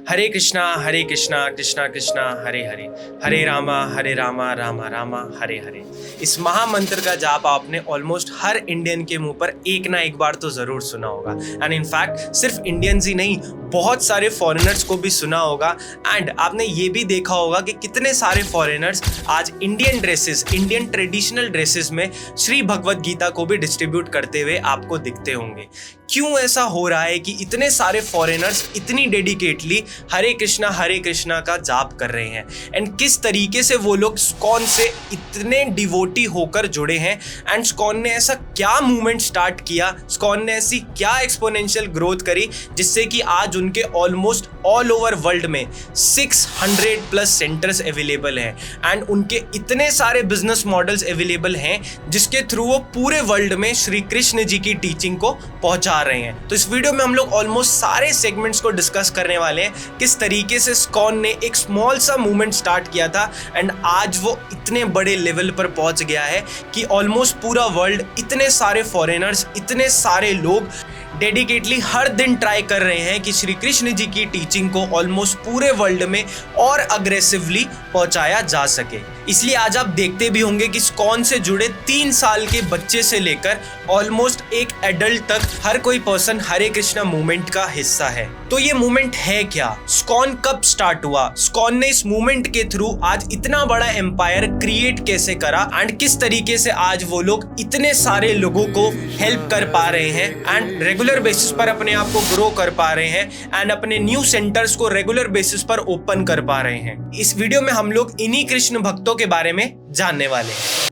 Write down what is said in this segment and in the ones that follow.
हरे कृष्णा कृष्णा कृष्णा हरे हरे, हरे रामा रामा रामा हरे हरे। इस महामंत्र का जाप आपने ऑलमोस्ट हर इंडियन के मुंह पर एक ना एक बार तो जरूर सुना होगा। एंड इनफैक्ट सिर्फ इंडियंस ही नहीं, बहुत सारे फॉरेनर्स को भी सुना होगा। एंड आपने ये भी देखा होगा कि कितने सारे फॉरेनर्स आज Indian dresses, Indian traditional dresses में श्री भगवत गीता को भी डिस्ट्रीब्यूट करते हुए आपको दिखते होंगे। क्यों ऐसा हो रहा है कि इतने सारे फॉरेनर्स इतनी डेडिकेटली हरे कृष्णा का जाप कर रहे हैं? एंड किस तरीके से वो लोग स्कॉन से इतने डिवोटी होकर जुड़े हैं? एंड स्कॉन ने ऐसा क्या मूवमेंट स्टार्ट किया, स्कॉन ने ऐसी क्या एक्सपोनेंशियल ग्रोथ करी जिससे कि आज उनके ऑलमोस्ट ऑल ओवर वर्ल्ड में 600 प्लस सेंटर्स अवेलेबल हैं। एंड उनके इतने सारे बिजनेस मॉडल्स अवेलेबल हैं जिसके थ्रू वो पूरे वर्ल्ड में श्री कृष्ण जी की टीचिंग को पहुंचा रहे हैं। तो इस वीडियो में हम लोग ऑलमोस्ट सारे सेगमेंट्स को डिस्कस करने वाले हैं, किस तरीके से स्कॉन ने एक स्मॉल सा मूवमेंट स्टार्ट किया था एंड आज वो इतने बड़े लेवल पर पहुंच गया है कि ऑलमोस्ट पूरा वर्ल्ड, इतने सारे फॉरेनर्स, इतने सारे लोग डेडिकेटली हर दिन ट्राई कर रहे हैं कि श्री कृष्ण जी की टीचिंग को ऑलमोस्ट पूरे वर्ल्ड में और अग्रेसिवली पहुंचाया जा सके। इसलिए आज आप देखते भी होंगे कि स्कॉन से जुड़े 3 साल के बच्चे से लेकर ऑलमोस्ट एक एडल्ट तक हर कोई पर्सन हरे कृष्णा मूवमेंट का हिस्सा है। तो ये मूवमेंट है क्या? स्कॉन कब स्टार्ट हुआ? स्कॉन ने इस मूवमेंट के थ्रू आज इतना बड़ा एम्पायर क्रिएट कैसे करा? एंड किस तरीके से आज वो लोग इतने सारे लोगों को हेल्प कर पा रहे हैं एंड रेगुलर बेसिस पर अपने आप को ग्रो कर पा रहे हैं एंड अपने न्यू सेंटर्स को रेगुलर बेसिस पर ओपन कर पा रहे हैं। इस वीडियो में हम लोग इन्हीं कृष्ण भक्तों के बारे में जानने वाले हैं।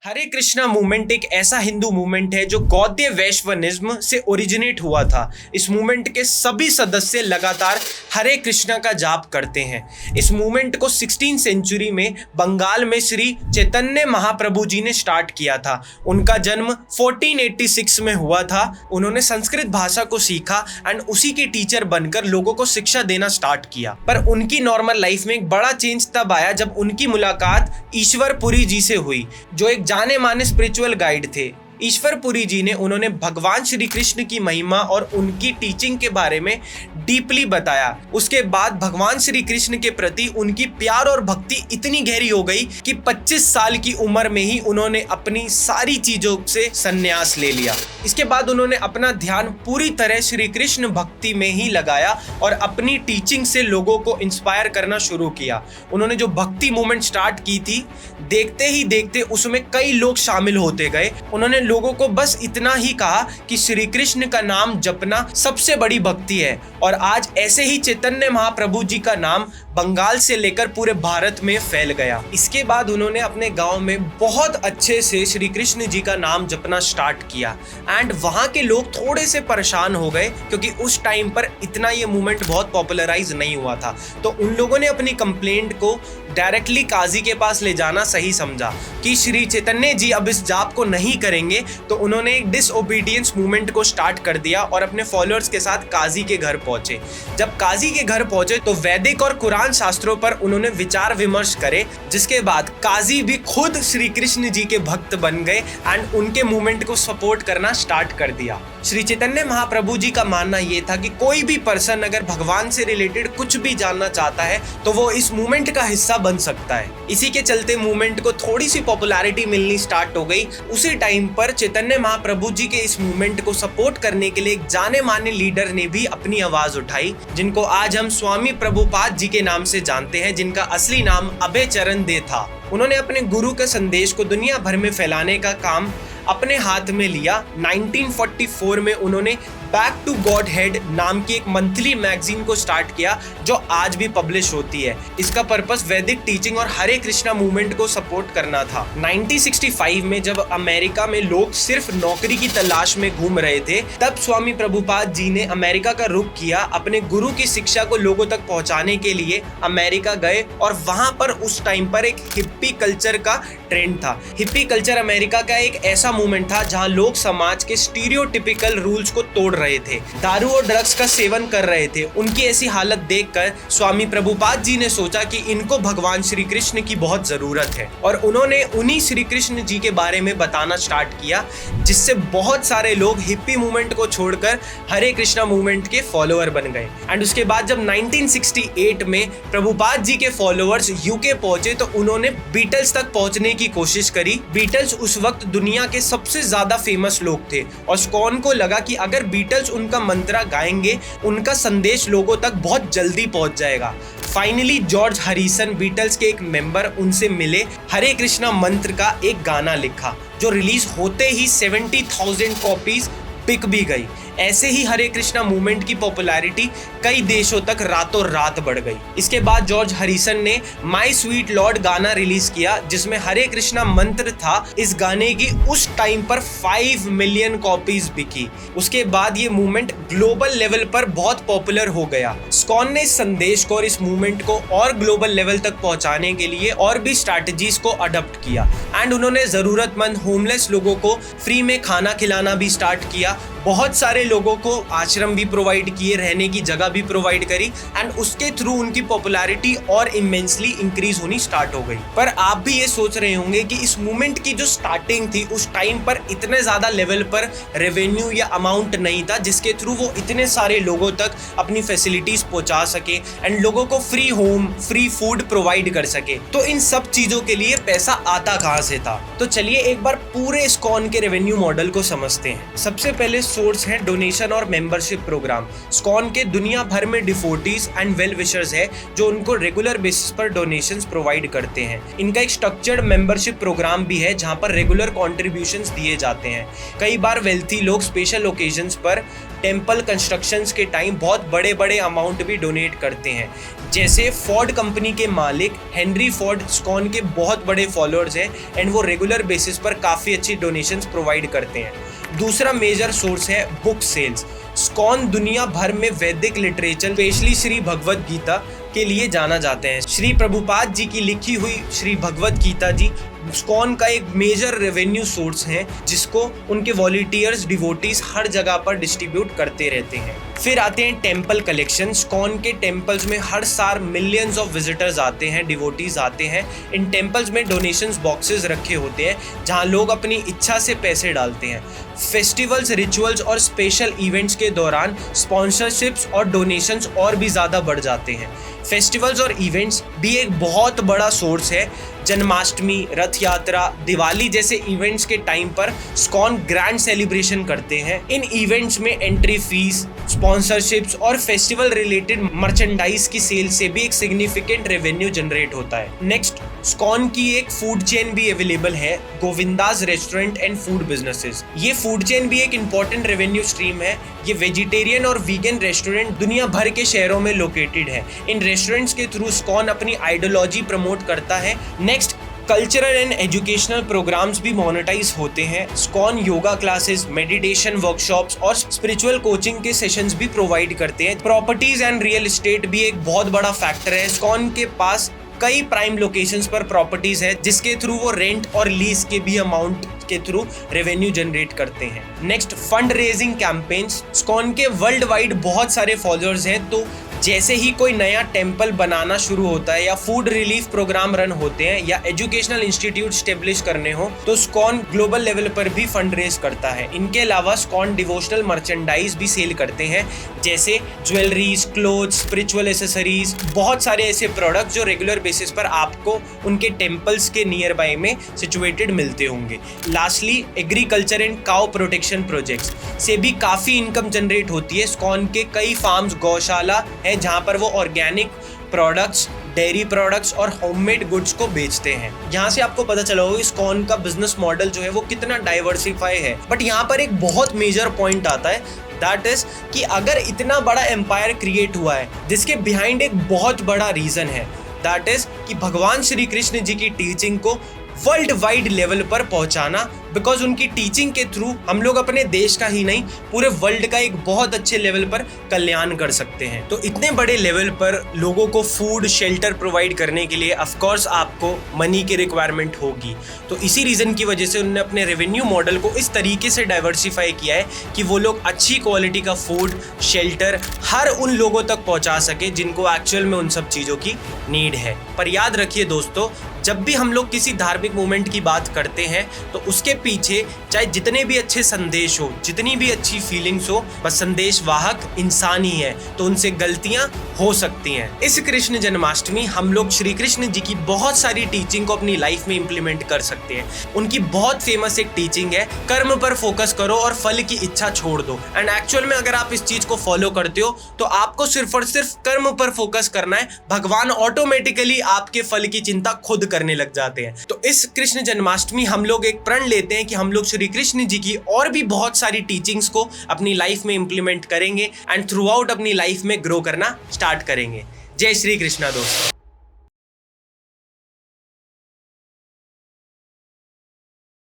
हरे कृष्णा मूवमेंट एक ऐसा हिंदू मूवमेंट है जो गौड़ीय वैष्णविज्म से ओरिजिनेट हुआ था। इस मूवमेंट के सभी सदस्य लगातार हरे कृष्णा का जाप करते हैं। इस मूवमेंट को 16वीं सेंचुरी में बंगाल में श्री चैतन्य महाप्रभु जी ने स्टार्ट किया था। उनका जन्म 1486 में हुआ था। उन्होंने संस्कृत भाषा को सीखा एंड उसी के टीचर बनकर लोगों को शिक्षा देना स्टार्ट किया। पर उनकी नॉर्मल लाइफ में एक बड़ा चेंज तब आया जब उनकी मुलाकात ईश्वरपुरी जी से हुई, जो एक जाने माने स्पिरिचुअल गाइड थे। ईश्वरपुरी जी ने उन्होंने भगवान श्री कृष्ण की महिमा और उनकी टीचिंग के बारे में डीपली बताया। उसके बाद भगवान श्री कृष्ण के प्रति उनकी प्यार और भक्ति इतनी गहरी हो गई कि 25 साल की उम्र में ही उन्होंने अपनी सारी चीजों से संन्यास ले लिया। इसके बाद उन्होंने अपना ध्यान पूरी तरह श्री कृष्ण भक्ति में ही लगाया और अपनी टीचिंग से लोगों को इंस्पायर करना शुरू किया। उन्होंने जो भक्ति मूवमेंट स्टार्ट की थी, देखते ही देखते उसमें कई लोग शामिल होते गए। उन्होंने लोगों को बस इतना ही कहा कि श्री कृष्ण का नाम जपना सबसे बड़ी भक्ति है। और आज ऐसे ही चैतन्य महाप्रभु जी का नाम बंगाल से लेकर पूरे भारत में फैल गया। इसके बाद उन्होंने अपने गांव में बहुत अच्छे से श्री कृष्ण जी का नाम जपना स्टार्ट किया एंड वहां के लोग थोड़े से परेशान हो गए क्योंकि उस टाइम पर इतना ये मूवमेंट बहुत पॉपुलराइज नहीं हुआ था। तो उन लोगों ने अपनी कंप्लेंट को डायरेक्टली काजी के पास ले जाना सही समझा कि श्री चैतन्य जी अब इस जाप को नहीं करेंगे। तो उन्होंने एक डिसओबीडियंस मूवमेंट को स्टार्ट कर दिया और अपने फॉलोअर्स के साथ काजी के घर पहुंचे। जब काजी के घर पहुंचे तो वैदिक और कुरान शास्त्रों पर उन्होंने विचार विमर्श करे, जिसके बाद काजी भी खुद श्री कृष्ण जी के भक्त बन गए एंड उनके मूवमेंट को सपोर्ट करना स्टार्ट कर दिया। श्री चैतन्य महाप्रभु जी का मानना यह था कि कोई भी पर्सन अगर भगवान से रिलेटेड कुछ भी जानना चाहता है तो वो इस मूवमेंट का हिस्सा बन सकता है। इसी के चलते मूवमेंट को थोड़ी सी पॉपुलैरिटी मिलनी स्टार्ट हो गई। उसी टाइम पर चैतन्य महाप्रभु जी के इस मूवमेंट को सपोर्ट करने के लिए एक जाने माने लीडर ने भी अपनी आवाज उठाई, जिनको आज हम स्वामी प्रभुपाद जी के नाम से जानते हैं, जिनका असली नाम अभय चरण दे था। उन्होंने अपने गुरु के संदेश को दुनिया भर में फैलाने का काम अपने हाथ में लिया। 1944 में उन्होंने बैक टू गॉड हेड नाम की एक मंथली मैगजीन को स्टार्ट किया जो आज भी पब्लिश होती है। इसका पर्पस वैदिक टीचिंग और हरे कृष्णा मूवमेंट को सपोर्ट करना था। 1965 में जब अमेरिका में लोग सिर्फ नौकरी की तलाश में घूम रहे थे, तब स्वामी प्रभुपाद जी ने अमेरिका का रुख किया। अपने गुरु की शिक्षा को लोगों तक पहुंचाने के लिए अमेरिका गए और वहां पर उस टाइम पर एक हिप्पी कल्चर का ट्रेंड था। हिप्पी कल्चर अमेरिका का एक ऐसा मूवमेंट था जहां लोग समाज के स्टीरियोटिपिकल रूल्स को तोड़ रहे थे, दारू और ड्रग्स का सेवन कर रहे थे। उनकी ऐसी हालत देखकर स्वामी प्रभुपाद जी ने सोचा कि इनको भगवान श्री कृष्ण की बहुत जरूरत है और उन्होंने उन्हीं श्री कृष्ण जी के बारे में बताना स्टार्ट किया, जिससे बहुत सारे लोग हिप्पी मूवमेंट को छोड़कर हरे कृष्णा मूवमेंट के फॉलोअर बन गए। एंड उसके बाद जब 1968 में प्रभुपाद जी के फॉलोअर्स यूके पहुंचे तो उन्होंने बीटल्स तक पहुंचने की कोशिश करी। बीटल्स उस वक्त दुनिया के सबसे ज्यादा फेमस लोग थे और स्कॉन को लगा कि अगर बीटल्स उनका मंत्रा गाएंगे, उनका संदेश लोगों तक बहुत जल्दी पहुंच जाएगा। फाइनली जॉर्ज हरिसन, बीटल्स के एक मेंबर, उनसे मिले, हरे कृष्णा मंत्र का एक गाना लिखा जो रिलीज होते ही 70,000 कॉपीज बिक भी गई। ऐसे ही हरे कृष्णा मूवमेंट की पॉपुलैरिटी कई देशों तक रातों रात बढ़ गई। इसके बाद जॉर्ज हरिसन ने माई स्वीट लॉर्ड गाना रिलीज किया, जिसमें हरे कृष्णा मंत्र था। इस गाने की उस टाइम पर 5 मिलियन कॉपीज बिकी। उसके बाद ये मूवमेंट ग्लोबल लेवल पर बहुत पॉपुलर हो गया। स्कॉन ने इस संदेश को और इस मूवमेंट को और ग्लोबल लेवल तक पहुंचाने के लिए और भी स्ट्रैटेजीज को अडॉप्ट किया एंड उन्होंने जरूरतमंद होमलेस लोगों को फ्री में खाना खिलाना भी स्टार्ट किया। बहुत सारे लोगों को आश्रम भी प्रोवाइड किए, रहने की जगह भी प्रोवाइड करी एंड उसके थ्रू उनकी पॉपुलैरिटी और इमेंसली इंक्रीज होनी स्टार्ट हो गई। पर आप भी ये सोच रहे होंगे कि इस मूवमेंट की जो स्टार्टिंग थी उस टाइम पर इतने ज्यादा लेवल पर रेवेन्यू या अमाउंट नहीं था जिसके थ्रू वो इतने सारे लोगों तक अपनी फैसिलिटीज पहुंचा सके एंड लोगों को free home, free food provide कर सके। तो इन सब चीजों के लिए पैसा आता कहां से था? तो चलिए एक बार पूरे इस्कॉन के रेवेन्यू मॉडल को समझते हैं। सबसे पहले सोर्स है डोनेशन और मेंबरशिप प्रोग्राम। स्कॉन के दुनिया भर में डिफोटीज एंड वेल विशर्स है जो उनको रेगुलर बेसिस पर डोनेशंस प्रोवाइड करते हैं। इनका एक स्ट्रक्चर्ड मेंबरशिप प्रोग्राम भी है जहां पर रेगुलर कंट्रीब्यूशंस दिए जाते हैं। कई बार वेल्थी लोग स्पेशल ओकेजन्स पर टेम्पल कंस्ट्रक्शंस के टाइम बहुत बड़े बड़े अमाउंट भी डोनेट करते हैं। जैसे फोर्ड कंपनी के मालिक हेनरी फोर्ड स्कॉन के बहुत बड़े फॉलोअर्स हैं एंड वो रेगुलर बेसिस पर काफ़ी अच्छी डोनेशंस प्रोवाइड करते हैं। दूसरा मेजर सोर्स है बुक सेल्स। स्कॉन दुनिया भर में वैदिक लिटरेचर, स्पेशली श्री भगवद गीता के लिए जाना जाते हैं। श्री प्रभुपाद जी की लिखी हुई श्री भगवद गीता जी स्कॉन का एक मेजर रेवेन्यू सोर्स है जिसको उनके वॉलंटियर्स, डिवोटीज हर जगह पर डिस्ट्रीब्यूट करते रहते हैं। फिर आते हैं टेम्पल कलेक्शन। स्कॉन के टेम्पल्स में हर साल मिलियंस ऑफ विजिटर्स आते हैं, डिवोटीज आते हैं। इन टेम्पल्स में डोनेशंस बॉक्सेस रखे होते हैं जहां लोग अपनी इच्छा से पैसे डालते हैं। फेस्टिवल्स, रिचुअल्स और स्पेशल इवेंट्स के दौरान स्पॉन्सरशिप्स और डोनेशंस और भी ज़्यादा बढ़ जाते हैं। फेस्टिवल्स और इवेंट्स भी एक बहुत बड़ा सोर्स है। जन्माष्टमी, रथ यात्रा, दिवाली जैसे इवेंट्स के टाइम पर स्कॉन ग्रैंड सेलिब्रेशन करते हैं। इन इवेंट्स में एंट्री फीस, स्पॉन्सरशिप्स और फेस्टिवल रिलेटेड मर्चेंडाइज की सेल से भी एक सिग्निफिकेंट रेवेन्यू जनरेट होता है। नेक्स्ट, स्कॉन की एक फूड चेन भी अवेलेबल है, Govindas restaurant and food businesses. ये फूड चेन भी एक इंपॉर्टेंट रेवेन्यू स्ट्रीम है। ये वेजिटेरियन और वीगन रेस्टोरेंट दुनिया भर के शहरों में लोकेटेड है। इन रेस्टोरेंट्स के थ्रू स्कॉन अपनी आइडियोलॉजी प्रमोट करता है। Next, cultural and educational programs भी मोनेटाइज होते हैं। ISKCON yoga classes, meditation workshops और स्पिरिचुअल कोचिंग के सेशंस भी प्रोवाइड करते हैं। प्रॉपर्टीज एंड रियल एस्टेट भी एक बहुत बड़ा फैक्टर है। स्कॉन के पास कई प्राइम लोकेशंस पर प्रॉपर्टीज है जिसके थ्रू वो रेंट और लीज के भी अमाउंट के थ्रू रेवेन्यू जनरेट करते हैं। Next, fund raising campaigns. ISKCON के वर्ल्ड वाइड बहुत सारे फॉलोअर्स हैं, तो जैसे ही कोई नया टेम्पल बनाना शुरू होता है या फूड रिलीफ प्रोग्राम रन होते हैं या एजुकेशनल इंस्टीट्यूट स्टेब्लिश करने हो तो स्कॉन ग्लोबल लेवल पर भी फंड रेज करता है। इनके अलावा स्कॉन डिवोशनल मर्चेंडाइज भी सेल करते हैं, जैसे ज्वेलरीज, क्लोथ्स, स्पिरिचुअल एसेसरीज, बहुत सारे ऐसे प्रोडक्ट्स जो रेगुलर बेसिस पर आपको उनके टेम्पल्स के नियर बाय में सिचुएटेड मिलते होंगे। Lastly, agriculture and cow protection projects से भी काफ़ी इनकम जनरेट होती है। स्कॉन के कई फार्म्स, गौशाला है जहां पर वो ऑर्गेनिक प्रोडक्ट्स, डेयरी प्रोडक्ट्स और होममेड गुड्स को बेचते हैं। यहाँ से आपको पता चला होगा स्कॉन का बिजनेस मॉडल जो है वो कितना डाइवर्सिफाई है। बट यहाँ पर एक बहुत मेजर पॉइंट आता है, दैट इज कि अगर इतना बड़ा एम्पायर क्रिएट हुआ है जिसके बिहाइंड एक बहुत बड़ा रीजन है, दैट इज कि भगवान श्री कृष्ण जी की टीचिंग को वर्ल्ड वाइड लेवल पर पहुंचाना, बिकॉज उनकी टीचिंग के थ्रू हम लोग अपने देश का ही नहीं पूरे वर्ल्ड का एक बहुत अच्छे लेवल पर कल्याण कर सकते हैं। तो इतने बड़े लेवल पर लोगों को फूड शेल्टर प्रोवाइड करने के लिए ऑफ कोर्स आपको मनी की रिक्वायरमेंट होगी। तो इसी रीजन की वजह से उन्होंने अपने रेवेन्यू मॉडल को इस तरीके से डाइवर्सिफाई किया है कि वो लोग अच्छी क्वालिटी का फूड शेल्टर हर उन लोगों तक पहुंचा सके जिनको एक्चुअल में उन सब चीज़ों की नीड है। पर याद रखिए दोस्तों, जब भी हम लोग किसी धार्मिक मूवमेंट की बात करते हैं तो उसके पीछे चाहे जितने भी अच्छे संदेश हो, जितनी भी अच्छी फीलिंग्स हो, बस संदेश वाहक इंसान ही है, तो उनसे गलतियां हो सकती हैं। इस कृष्ण जन्माष्टमी हम लोग श्री कृष्ण जी की बहुत सारी टीचिंग को अपनी लाइफ में इंप्लीमेंट कर सकते हैं। उनकी बहुत फेमस एक टीचिंग है, कर्म पर फोकस करो और फल की इच्छा छोड़ दो। एंड एक्चुअल में अगर आप इस चीज को फॉलो करते हो तो आपको सिर्फ और सिर्फ कर्म पर फोकस करना है, भगवान ऑटोमेटिकली आपके फल की चिंता खुद करने लग जाते हैं। तो इस कृष्ण जन्माष्टमी हम लोग एक प्रण लेते हैं कि हम लोग श्री कृष्ण जी की और भी बहुत सारी टीचिंग्स को अपनी लाइफ में इंप्लीमेंट करेंगे एंड थ्रू आउट अपनी लाइफ में ग्रो करना स्टार्ट करेंगे। जय श्री कृष्णा दोस्तों।